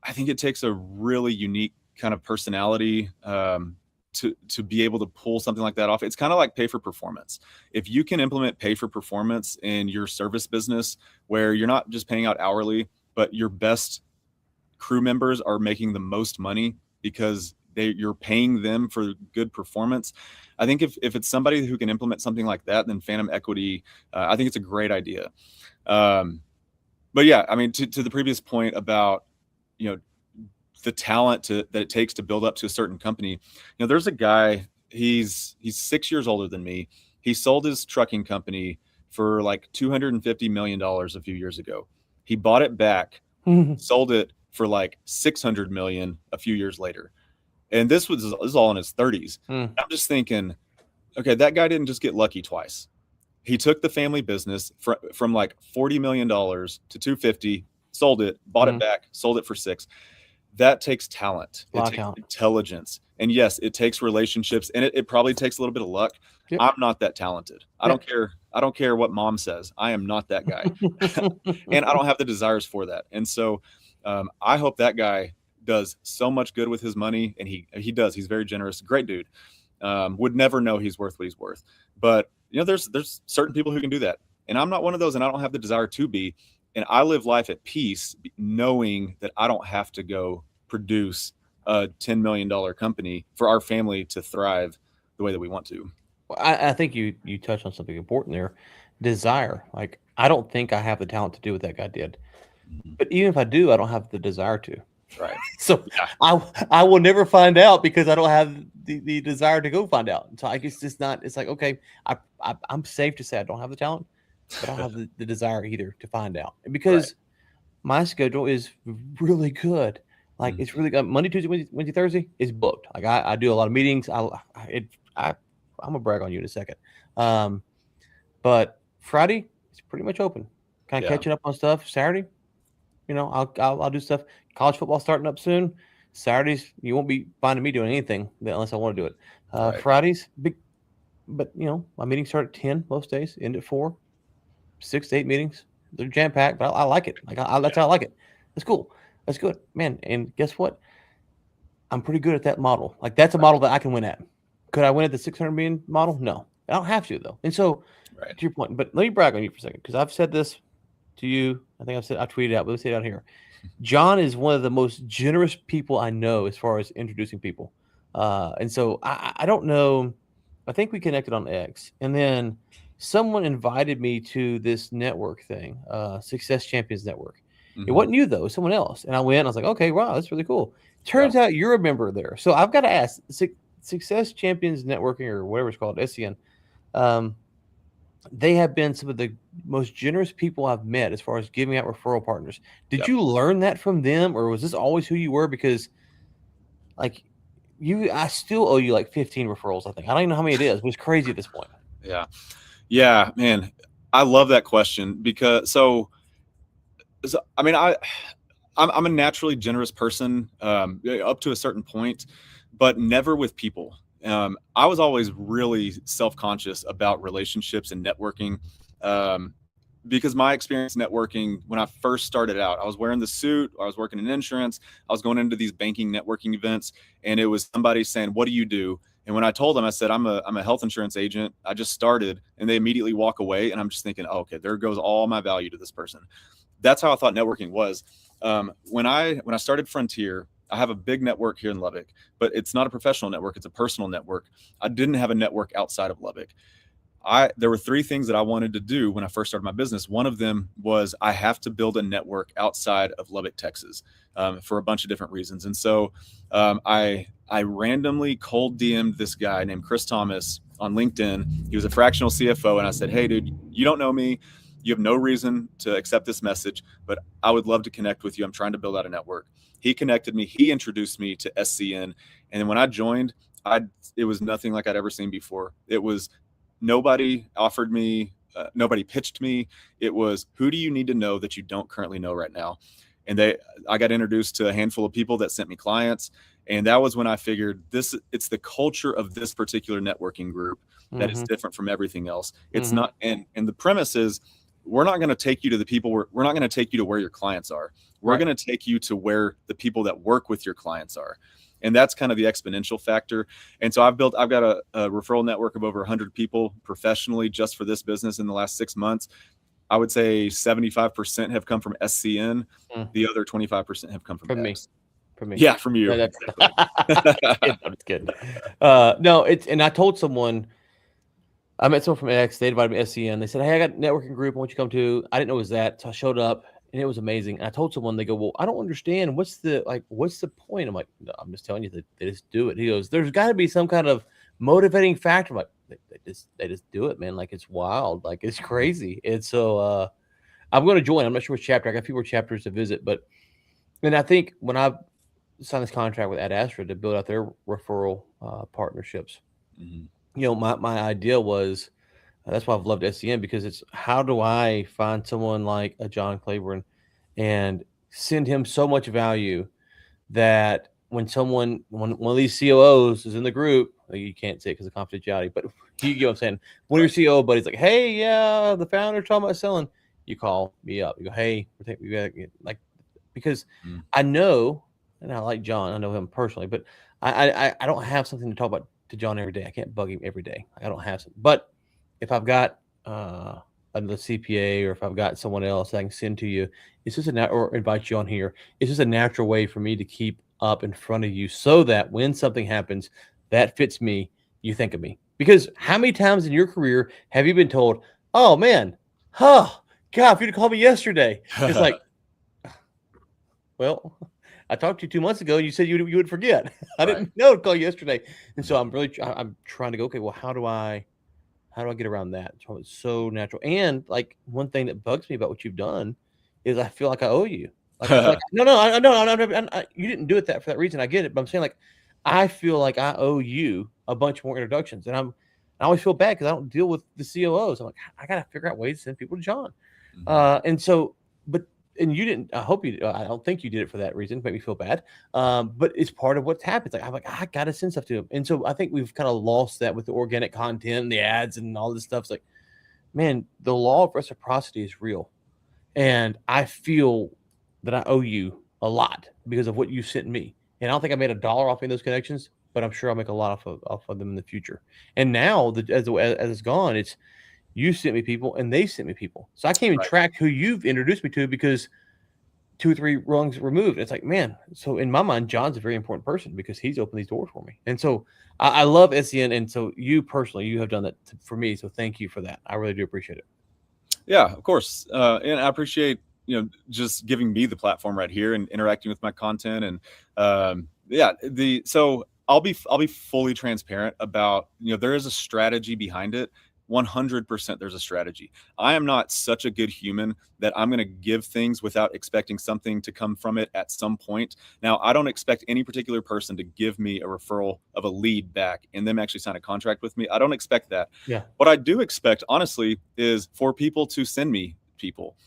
I think it takes a really unique kind of personality to be able to pull something like that off. It's kind of like pay for performance. If you can implement pay for performance in your service business, where you're not just paying out hourly, but your best crew members are making the most money because you're paying them for good performance. I think if it's somebody who can implement something like that, then phantom equity, I think it's a great idea. But yeah, I mean, to the previous point about, the talent that it takes to build up to a certain company. There's a guy, he's 6 years older than me. He sold his trucking company for like $250 million a few years ago. He bought it back, sold it for like 600 million a few years later. And this was all in his 30s. I'm just thinking, okay, that guy didn't just get lucky twice. He took the family business from like $40 million to 250, sold it, bought it back, sold it for 6. That takes talent. It takes intelligence. And yes, it takes relationships, and it probably takes a little bit of luck. Yep. I'm not that talented. I don't care. I don't care what mom says. I am not that guy. And I don't have the desires for that. And so I hope that guy does so much good with his money. And he does. He's very generous. Great dude. Would never know he's worth what he's worth. But there's certain people who can do that. And I'm not one of those, and I don't have the desire to be. And I live life at peace, knowing that I don't have to go produce a $10 million company for our family to thrive the way that we want to. Well, I think you touched on something important there. Desire. Like, I don't think I have the talent to do what that guy did. But even if I do, I don't have the desire to. Right. So yeah. I will never find out because I don't have the desire to go find out. So I guess it's like, okay, I'm safe to say I don't have the talent, but I don't have the desire either to find out. And because my schedule is really good. Like, it's really good. Monday, Tuesday, Wednesday, Thursday is booked. Like, I do a lot of meetings. I'm gonna brag on you in a second. But Friday it's pretty much open. Kind of catching up on stuff. Saturday, I'll do stuff. College football starting up soon. Saturdays, you won't be finding me doing anything unless I want to do it. Fridays, big, but my meetings start at 10 most days, end at 4, 6 to 8 meetings. They're jam packed, but I like it. Like that's how I like it. That's cool. That's good, man. And guess what? I'm pretty good at that model. Like, that's a model that I can win at. Could I win at the 600 million model? No, I don't have to, though. And so, to your point, but let me brag on you for a second, because I've said this to you. I think I tweeted out, but let's say it out here. John is one of the most generous people I know as far as introducing people. And so I don't know. I think we connected on X, and then someone invited me to this network thing, Success Champions Network. It wasn't you, though. It was someone else. And I went, I was like, okay, wow, that's really cool. Turns out you're a member there. So I've got to ask, Success Champions Networking, or whatever it's called, SCN, they have been some of the most generous people I've met as far as giving out referral partners. Did you learn that from them, or was this always who you were? Because, like, I still owe you like 15 referrals, I think. I don't even know how many it is, but it's crazy at this point. Yeah, man. I love that question because I mean, I'm a naturally generous person up to a certain point, but never with people. I was always really self-conscious about relationships and networking because my experience networking when I first started out, I was wearing the suit, I was working in insurance, I was going into these banking networking events, and it was somebody saying, "What do you do?" And when I told them, I said, I'm a health insurance agent. I just started, and they immediately walk away. And I'm just thinking, oh, okay, there goes all my value to this person. That's how I thought networking was. When I started Frontier, I have a big network here in Lubbock, but it's not a professional network. It's a personal network. I didn't have a network outside of Lubbock. There were 3 things that I wanted to do when I first started my business. One of them was I have to build a network outside of Lubbock, Texas, for a bunch of different reasons. And so I randomly cold DM'd this guy named Chris Thomas on LinkedIn. He was a fractional CFO. And I said, "Hey, dude, you don't know me. You have no reason to accept this message, but I would love to connect with you. I'm trying to build out a network." He connected me. He introduced me to SCN. And then when I joined, it was nothing like I'd ever seen before. It was nobody offered me, nobody pitched me. It was, who do you need to know that you don't currently know right now? And I got introduced to a handful of people that sent me clients. And that was when I figured it's the culture of this particular networking group that is different from everything else. It's not, and the premise is, we're not going to take you to the people we're not going to take you to where your clients are. We're going to take you to where the people that work with your clients are. And that's kind of the exponential factor. And so I've got a referral network of over 100 people professionally just for this business in the last 6 months. I would say 75% have come from SCN. The other 25% have come from me. X. From me. Yeah, from you. No, that's it's good. No, and I told someone, I met someone from X, they invited me to SCN. They said, hey, I got a networking group I want you to come to. I didn't know it was that. So I showed up and it was amazing. And I told someone, they go, well, I don't understand. What's the point? I'm like, no, I'm just telling you that they just do it. He goes, there's got to be some kind of motivating factor. I'm like, they just do it, man. Like, it's wild. Like, it's crazy. And so I'm going to join. I'm not sure which chapter. I got a few more chapters to visit. And I think when I signed this contract with Ad Astra to build out their referral partnerships, my idea was, that's why I've loved SCN, because it's, how do I find someone like a John Claborn and send him so much value that when one of these COOs is in the group, you can't say it because of confidentiality, but you know what I'm saying? One of your COO buddies like, hey, yeah, the founder talking about selling, you call me up. You go, hey, we got like, because I know, and I like John, I know him personally, but I don't have something to talk about to John every day. I can't bug him every day. I don't have something. But if I've got another CPA, or if I've got someone else I can send to you, it's just or invite you on here. It's just a natural way for me to keep up in front of you, so that when something happens that fits me, you think of me. Because how many times in your career have you been told, oh man, God, if you'd have called me yesterday, it's like, well, I talked to you 2 months ago and you said you would forget. I didn't know to call you yesterday. And so I'm trying to go, okay, well, how do I get around that? It's so natural. And like, one thing that bugs me about what you've done is I feel like I owe you. Like, I feel like, no, you didn't do it for that reason. I get it. But I'm saying, like, I feel like I owe you a bunch more introductions. And I always feel bad because I don't deal with the COOs. I'm like, I got to figure out ways to send people to John. And so, and you didn't, I don't think you did it for that reason, make me feel bad. But it's part of what's happened. Like, I'm like, I got to send stuff to him. And so I think we've kind of lost that with the organic content and the ads and all this stuff. It's like, man, the law of reciprocity is real. And I feel that I owe you a lot because of what you sent me. And I don't think I made $1 off in those connections, but I'm sure I'll make a lot off of them in the future. And now, as it's gone, it's, you sent me people and they sent me people. So I can't even track who you've introduced me to, because 2 or 3 rungs removed. It's like, man, so in my mind, John's a very important person because he's opened these doors for me. And so I love SCN. And so you personally, you have done that for me. So thank you for that. I really do appreciate it. Yeah, of course. And I appreciate, just giving me the platform right here and interacting with my content. And so I'll be fully transparent about, there is a strategy behind it. 100% there's a strategy. I am not such a good human that I'm going to give things without expecting something to come from it at some point. Now, I don't expect any particular person to give me a referral of a lead back and them actually sign a contract with me. I don't expect that. Yeah. What I do expect, honestly, is for people to send me people.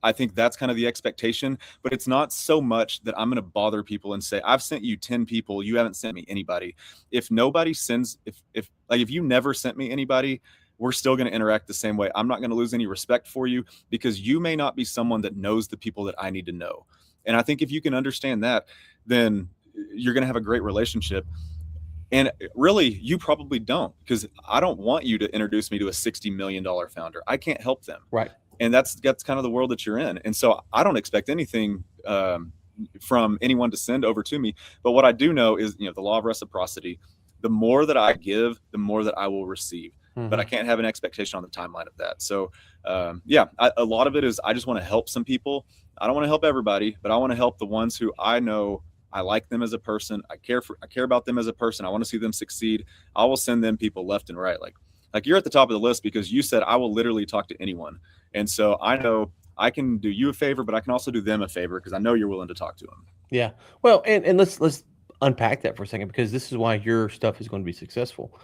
I think that's kind of the expectation, but it's not so much that I'm going to bother people and say, I've sent you 10 people, you haven't sent me anybody. If nobody sends, if you never sent me anybody, we're still going to interact the same way. I'm not going to lose any respect for you because you may not be someone that knows the people that I need to know. And I think if you can understand that, then you're going to have a great relationship. And really, you probably don't, because I don't want you to introduce me to a $60 million founder. I can't help them. Right. And that's kind of the world that you're in. And so I don't expect anything from anyone to send over to me. But what I do know is, the law of reciprocity. The more that I give, the more that I will receive. But I can't have an expectation on the timeline of that. So, a lot of it is I just want to help some people. I don't want to help everybody, but I want to help the ones who I know I like them as a person. I care about them as a person. I want to see them succeed. I will send them people left and right. Like you're at the top of the list because you said I will literally talk to anyone. And so I know I can do you a favor, but I can also do them a favor because I know you're willing to talk to them. Yeah. Well, and let's unpack that for a second, because this is why your stuff is going to be successful.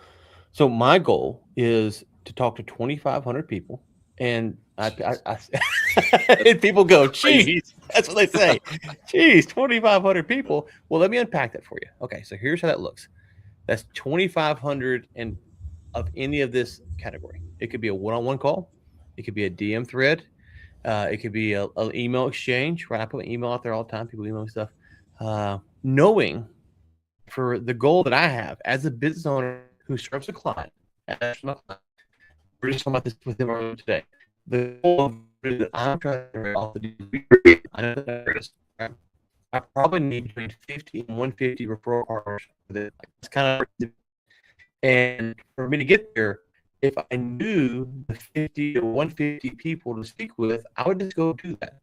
So my goal is to talk to 2,500 people, and and people go, Crazy. "Geez," that's what they say. "Geez, 2,500 people." Well, let me unpack that for you. Okay, so here's how that looks. That's 2,500 and of any of this category. It could be a one-on-one call. It could be a DM thread. It could be an email exchange, right? I put my email out there all the time. People email me stuff. Knowing for the goal that I have as a business owner who serves a client, as my client, we're just talking about this with them earlier today. The goal that I'm trying to generate off the I know that there is. Right? I probably need between 50 and 150 referral partners. That's kind of, and for me to get there, if I knew the 50 to 150 people to speak with, I would just go do that.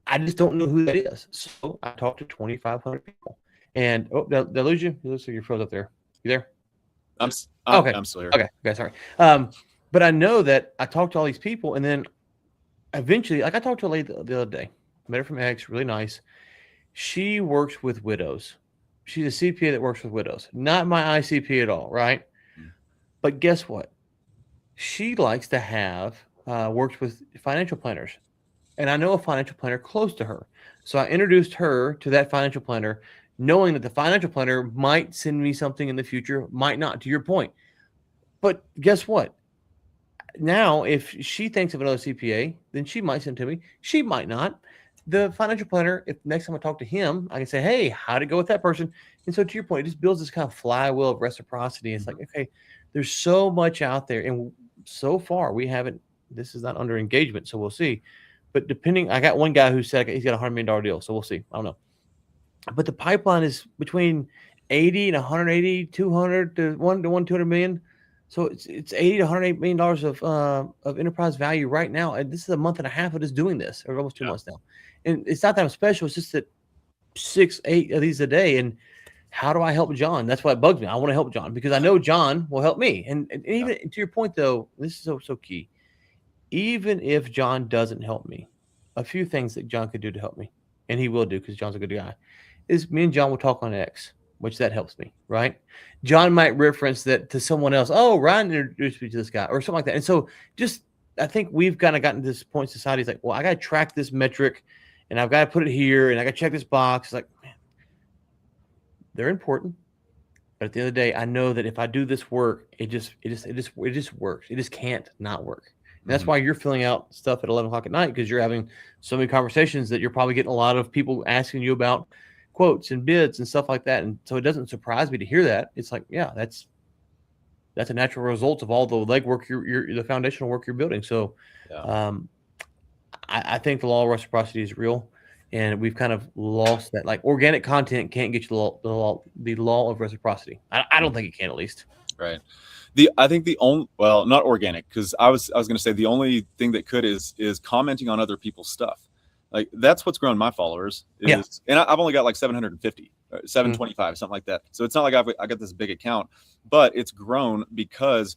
I just don't know who that is. So I talked to 2,500 people. And did I lose you? It looks like you're froze up there. You there? I'm Okay. still here. Okay, sorry. But I know that I talked to all these people, and then eventually, like I talked to a lady the other day, met her from X, really nice. She works with widows. She's a CPA that works with widows. Not my ICP at all, right? But guess what? She likes to have worked with financial planners. And I know a financial planner close to her. So I introduced her to that financial planner, knowing that the financial planner might send me something in the future, might not, to your point. But guess what? Now, if she thinks of another CPA, then she might send it to me. She might not. The financial planner, if next time I talk to him, I can say, hey, how'd it go with that person? And so to your point, it just builds this kind of flywheel of reciprocity. It's like, okay, there's so much out there. And so far, we haven't, this is not under engagement. So we'll see. But depending, I got one guy who said he's got a $100 million deal. So we'll see. I don't know. But the pipeline is between 80 and 180, 200 to 200 million. So it's 80 to 108 million dollars of enterprise value right now. And this is a month and a half of just doing this, or almost 2 months now. And it's not that I'm special. It's just that 6, 8 of these a day. And how do I help John? That's why it bugs me. I want to help John because I know John will help me. And even to your point, though, this is so key. Even if John doesn't help me, a few things that John could do to help me, and he will do because John's a good guy, is me and John will talk on X, which that helps me, right? John might reference that to someone else. Oh, Ryan introduced me to this guy or something like that. And so just, I think we've kind of gotten to this point in society. It's like, well, I got to track this metric and I've got to put it here and I got to check this box. It's like, man, they're important. But at the end of the day, I know that if I do this work, it just works. It just can't not work. And that's why you're filling out stuff at 11 o'clock at night, because you're having so many conversations that you're probably getting a lot of people asking you about quotes and bids and stuff like that. And so it doesn't surprise me to hear that. It's like, yeah, that's a natural result of all the legwork, the foundational work you're building. So I think the law of reciprocity is real, and we've kind of lost that. Like, organic content can't get you the law of reciprocity. I don't think it can, at least. Right. I think the only, well, not organic, because I was going to say the only thing that could is commenting on other people's stuff. Like, that's what's grown my followers. And I've only got like 750, 725, something like that. So it's not like I got this big account, but it's grown because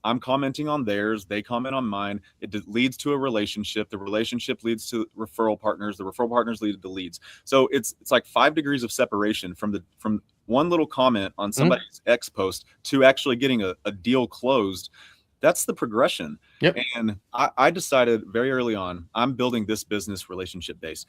I'm commenting on theirs, they comment on mine. It leads to a relationship. The relationship leads to referral partners. The referral partners lead to leads. So it's like 5 degrees of separation from one little comment on somebody's X post to actually getting a deal closed. That's the progression. Yep. And I decided very early on, I'm building this business relationship base.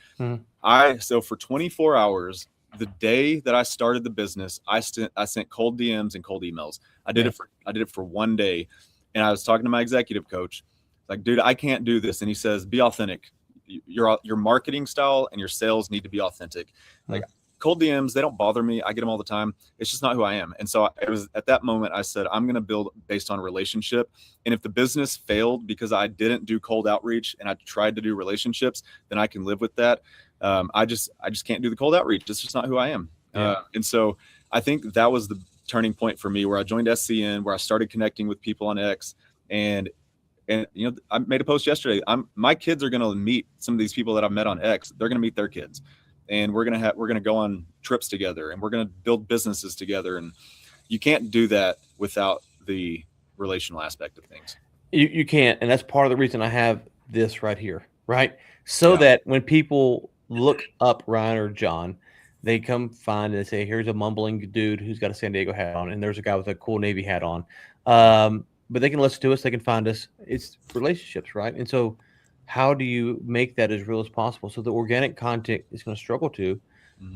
So for 24 hours, the day that I started the business, I sent cold DMs and cold emails. I did it for one day. And I was talking to my executive coach, like, dude, I can't do this. And he says, be authentic. Your marketing style and your sales need to be authentic. Like, cold DMs, they don't bother me. I get them all the time. It's just not who I am. And so it was at that moment I said, I'm going to build based on relationship. And if the business failed because I didn't do cold outreach and I tried to do relationships, then I can live with that. I just can't do the cold outreach. It's just not who I am. And so I think that was the turning point for me, where I joined SCN, where I started connecting with people on X. And you know, I made a post yesterday. My kids are going to meet some of these people that I've met on X. They're going to meet their kids. And we're gonna go on trips together, and we're gonna build businesses together. And you can't do that without the relational aspect of things. You can't, and that's part of the reason I have this right here, right? So that when people look up Ryan or John, They come find and they say, here's a mumbling dude who's got a San Diego hat on, and there's a guy with a cool Navy hat on. But they can listen to us, they can find us. It's relationships, right? And so how do you make that as real as possible? So the organic content is going to struggle to,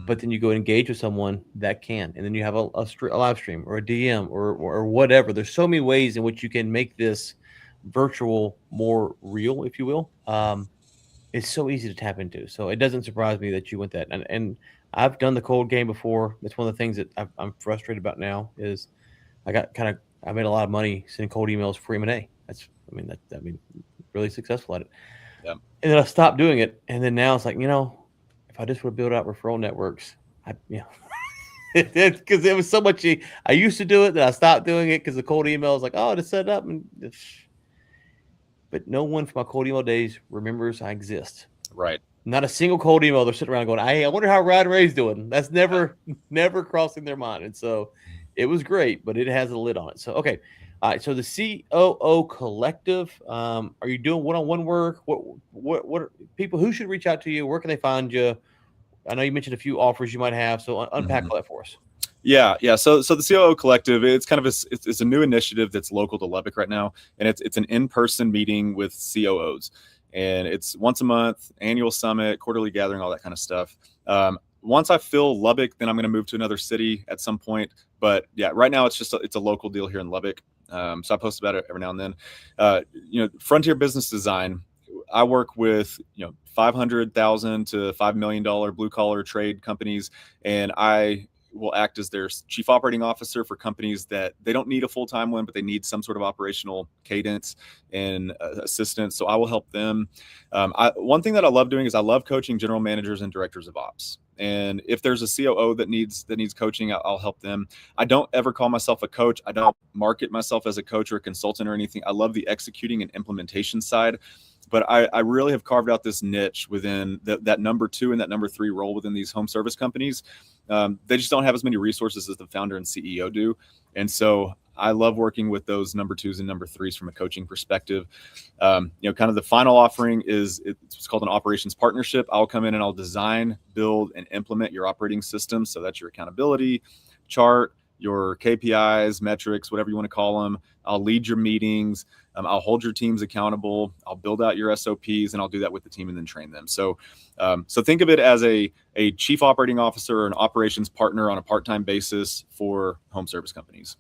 but then you go engage with someone that can, and then you have a live stream or a DM or whatever. There's so many ways in which you can make this virtual more real, if you will. It's so easy to tap into. So it doesn't surprise me that you went that. And I've done the cold game before. That's one of the things that I'm frustrated about now is I made a lot of money sending cold emails for M&A. Really successful at it. Yeah. And then I stopped doing it. And then now it's like, if I just would build out referral networks, because it was so much. I used to do it, then I stopped doing it because the cold email is like, oh, just set it up. But no one from my cold email days remembers I exist. Right. Not a single cold email. They're sitting around going, hey, I wonder how Ryan Ray's doing. That's never crossing their mind. And so it was great, but it has a lid on it. So, okay. All right. So the COO Collective, are you doing one-on-one work? What are people who should reach out to you? Where can they find you? I know you mentioned a few offers you might have. So unpack all that for us. Yeah. So the COO Collective, it's kind of it's a new initiative that's local to Lubbock right now, and it's an in-person meeting with COOs, and it's once a month, annual summit, quarterly gathering, all that kind of stuff. Once I fill Lubbock, then I'm going to move to another city at some point. But yeah, right now it's a local deal here in Lubbock. So I post about it every now and then. Frontier Business Design. I work with $500,000 to $5 million blue collar trade companies, and I will act as their chief operating officer for companies that they don't need a full-time one, but they need some sort of operational cadence and assistance. So I will help them. One thing that I love doing is I love coaching general managers and directors of ops. And if there's a COO that needs coaching, I'll help them. I don't ever call myself a coach. I don't market myself as a coach or a consultant or anything. I love the executing and implementation side. But I really have carved out this niche within that number 2 and that number 3 role within these home service companies. They just don't have as many resources as the founder and CEO do. And so I love working with those number 2s and number 3s from a coaching perspective. Kind of the final offering it's called an operations partnership. I'll come in and I'll design, build, and implement your operating system. So that's your accountability chart, your KPIs, metrics, whatever you want to call them. I'll lead your meetings. I'll hold your teams accountable. I'll build out your SOPs, and I'll do that with the team and then train them. So think of it as a chief operating officer or an operations partner on a part-time basis for home service companies.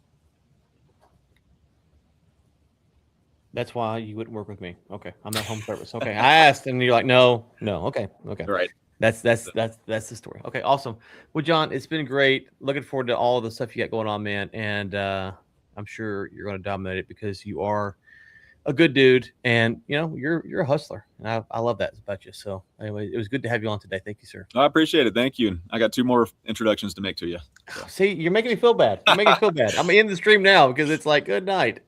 That's why you wouldn't work with me. Okay. I'm not home service. Okay. I asked and you're like, no. Okay. Right. That's the story. Okay. Awesome. Well, John, it's been great. Looking forward to all the stuff you got going on, man. And I'm sure you're going to dominate it because you are a good dude and you're a hustler. And I love that about you. So anyway, it was good to have you on today. Thank you, sir. I appreciate it. Thank you. I got 2 more introductions to make to you. So. See, you're making me feel bad. I'm in the stream now because it's like, good night.